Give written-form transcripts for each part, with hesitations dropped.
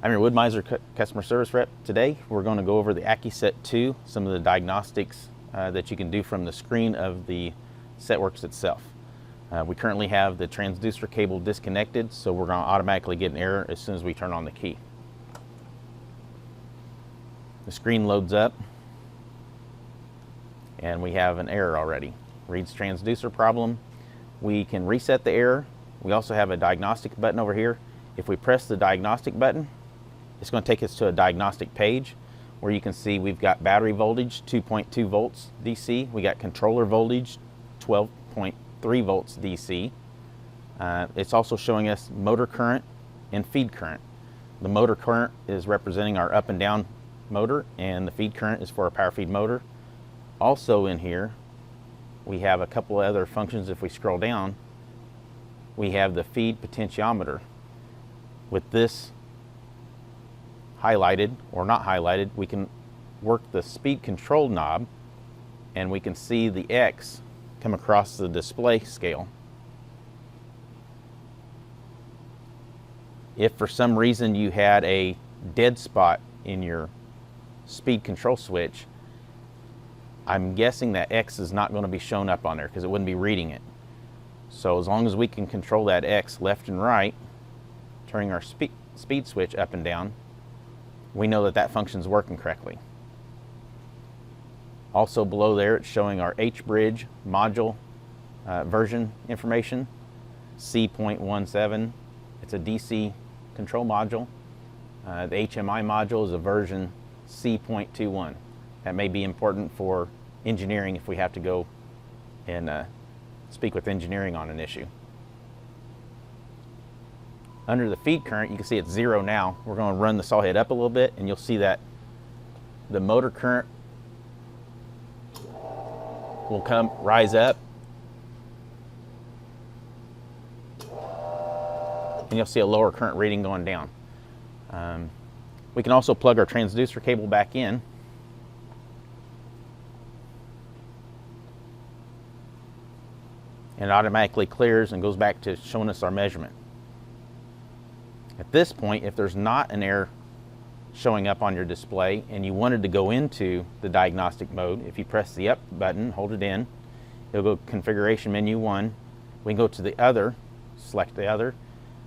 I'm your Wood-Mizer customer service rep. Today we're going to go over the Accuset 2, some of the diagnostics that you can do from the screen of the setworks itself. We currently have the transducer cable disconnected, so we're going to automatically get an error as soon as we turn on the key. The screen loads up and we have an error already. Reads transducer problem. We can reset the error. We also have a diagnostic button over here. If we press the diagnostic button, it's going to take us to a diagnostic page where you can see we've got battery voltage 2.2 volts DC. We got controller voltage 12.3 volts DC. It's also showing us motor current and feed current. The motor current is representing our up and down motor, and the feed current is for our power feed motor. Also in here we have a couple of other functions. If we scroll down, we have the feed potentiometer. With this highlighted or not highlighted, we can work the speed control knob and we can see the X come across the display scale. If for some reason you had a dead spot in your speed control switch, I'm guessing that X is not going to be shown up on there because it wouldn't be reading it. So as long as we can control that X left and right, turning our speed switch up and down, we know that that function is working correctly. Also below there, it's showing our H-bridge module version information, C.17. It's a DC control module. The HMI module is a version C.21. That may be important for engineering if we have to go and speak with engineering on an issue. Under the feed current, you can see it's 0 now. We're going to run the saw head up a little bit and you'll see that the motor current will rise up, and you'll see a lower current reading going down. We can also plug our transducer cable back in. And it automatically clears and goes back to showing us our measurement. At this point, if there's not an error showing up on your display and you wanted to go into the diagnostic mode, if you press the up button, hold it in, it'll go configuration menu 1. We can go to the other, select the other,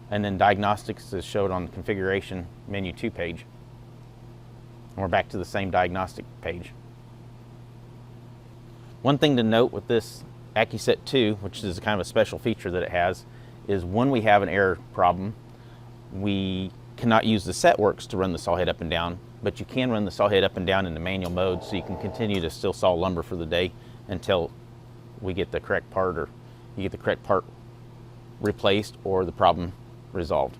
and then diagnostics is showed on the configuration menu 2 page. And we're back to the same diagnostic page. One thing to note with this Accuset 2, which is kind of a special feature that it has, is when we have an error problem, we cannot use the setworks to run the saw head up and down, but you can run the saw head up and down in the manual mode, so you can continue to still saw lumber for the day until we get the correct part, or you get the correct part replaced or the problem resolved.